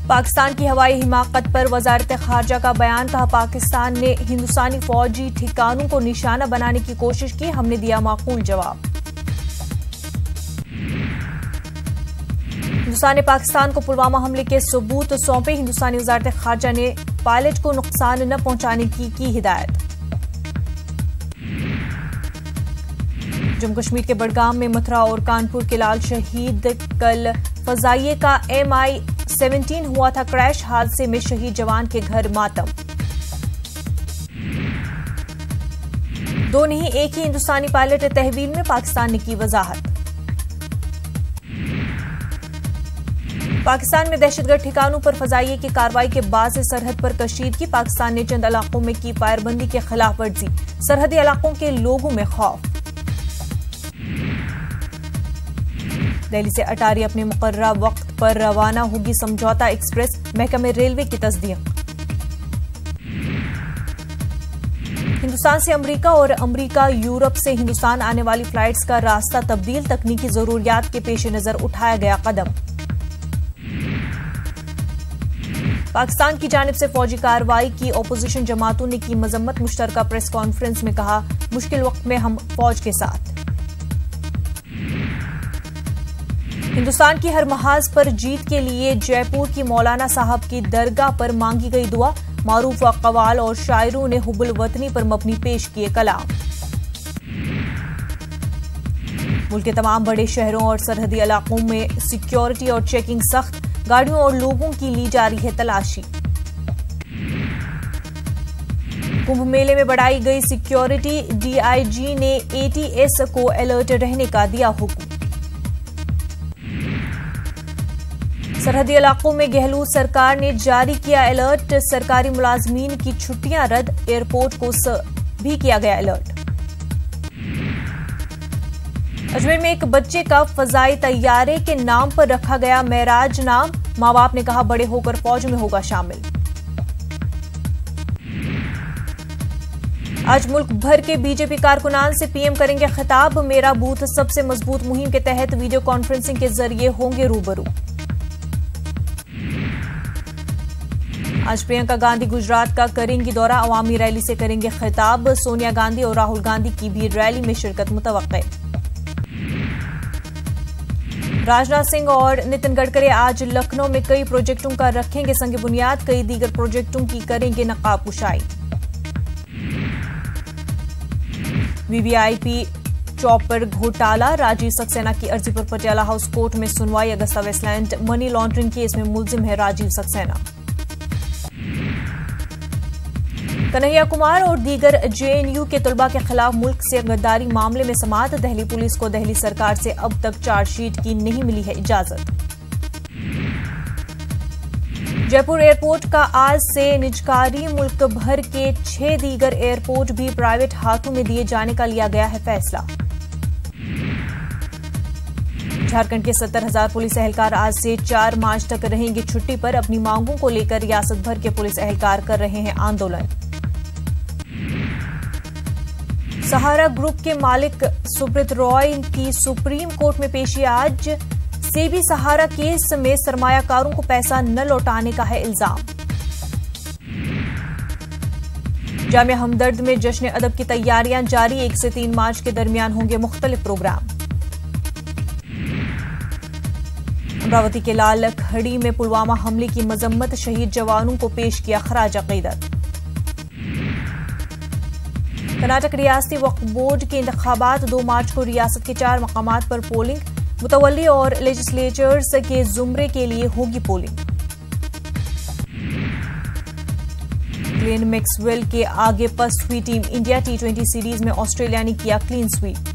पाकिस्तान की हवाई हिमाकत पर वजारत खारजा का बयान, कहा पाकिस्तान ने हिंदुस्तानी फौजी ठिकानों को निशाना बनाने की कोशिश की, हमने दिया माकूल जवाब। हिंदुस्तान ने पाकिस्तान को पुलवामा हमले के सबूत सौंपे, हिंदुस्तानी वजारत खारजा ने पायलट को नुकसान न पहुंचाने की हिदायत। जम्मू कश्मीर के बडगाम में मथुरा और कानपुर के लाल शहीद, कल फजाइये का MI-17 हुआ था क्रैश, हादसे में शहीद जवान के घर मातम। दो नहीं एक ही हिंदुस्तानी पायलट तहवील में, पाकिस्तान ने की वजाहत। पाकिस्तान में दहशतगर्द ठिकानों पर फजाइये की कार्रवाई के बाद सरहद पर कशीदगी, पाकिस्तान ने चंद इलाकों में की फायरबंदी के खिलाफ वर्जी, सरहदी इलाकों के लोगों में खौफ। दिल्ली से अटारी अपने मुकर्ररा वक्त पर रवाना होगी समझौता एक्सप्रेस, महकमे रेलवे की तस्दीक। हिंदुस्तान से अमेरिका और अमेरिका यूरोप से हिंदुस्तान आने वाली फ्लाइट्स का रास्ता तब्दील, तकनीकी जरूरियात के पेश नजर उठाया गया कदम। पाकिस्तान की जानिब से फौजी कार्रवाई की ओपोजिशन जमातों ने की मजम्मत, मुश्तरका प्रेस कॉन्फ्रेंस में कहा मुश्किल वक्त में हम फौज के साथ। हिंदुस्तान की हर महाज पर जीत के लिए जयपुर की मौलाना साहब की दरगाह पर मांगी गई दुआ, मारूफ कवाल और शायरों ने हुब्बुल वतनी पर मबनी पेश किए कलाम। मुल्क के तमाम बड़े शहरों और सरहदी इलाकों में सिक्योरिटी और चेकिंग सख्त, गाड़ियों और लोगों की ली जा रही है तलाशी। कुंभ मेले में बढ़ाई गई सिक्योरिटी, DIG ने ATS को अलर्ट रहने का दिया हुक्म। सरहदी इलाकों में गहलोत सरकार ने जारी किया अलर्ट, सरकारी मुलाजमीन की छुट्टियां रद्द, एयरपोर्ट को भी किया गया अलर्ट। अजमेर में एक बच्चे का फजाई तैयारे के नाम पर रखा गया मेराज नाम, मां बाप ने कहा बड़े होकर फौज में होगा शामिल। आज मुल्क भर के बीजेपी कारकुनान से PM करेंगे खिताब, मेरा बूथ सबसे मजबूत मुहिम के तहत वीडियो कॉन्फ्रेंसिंग के जरिए होंगे रूबरू। आज प्रियंका गांधी गुजरात का करेंगी दौरा, अवामी रैली से करेंगे खिताब, सोनिया गांधी और राहुल गांधी की भी रैली में शिरकत मुतवक्के। राजनाथ सिंह और नितिन गडकरी आज लखनऊ में कई प्रोजेक्टों का रखेंगे संग बुनियाद, कई दीगर प्रोजेक्टों की करेंगे नकाब कुशाई। VVIP चॉपर घोटाला, राजीव सक्सेना की अर्जी पर पटियाला हाउस कोर्ट में सुनवाई, Agusta Westland money laundering case में मुलजिम है राजीव सक्सेना। कन्हैया कुमार और दीगर JNU के तलबा के खिलाफ मुल्क से गद्दारी मामले में समाअत, दिल्ली पुलिस को दिल्ली सरकार से अब तक चार्जशीट की नहीं मिली है इजाजत। जयपुर एयरपोर्ट का आज से निजकारी, मुल्क भर के 6 दीगर एयरपोर्ट भी प्राइवेट हाथों में दिए जाने का लिया गया है फैसला। झारखंड के 70,000 पुलिस एहलकार आज से 4 मार्च तक रहेंगे छुट्टी पर, अपनी मांगों को लेकर रियासत भर के पुलिस एहलकार कर रहे हैं आंदोलन। सहारा ग्रुप के मालिक सुब्रत रॉय की सुप्रीम कोर्ट में पेशी आज, सेबी सहारा केस में सरमायाकारों को पैसा न लौटाने का है इल्जाम। जामिया हमदर्द में जश्न अदब की तैयारियां जारी, 1 से 3 मार्च के दरमियान होंगे मुख्तलिफ प्रोग्राम। अमरावती के लाल खड़ी में पुलवामा हमले की मजम्मत, शहीद जवानों को पेश किया खराज अकीदत। कर्नाटक रियासती वक्फ बोर्ड के इंतखाबात, 2 मार्च को रियासत के 4 मकामात पर पोलिंग, मुतवल्ली और लेजिस्लेचर्स के जुमरे के लिए होगी पोलिंग। ग्लेन मैक्सवेल के आगे पस्त हुई टीम इंडिया, T20 सीरीज में ऑस्ट्रेलिया ने किया क्लीन स्वीप।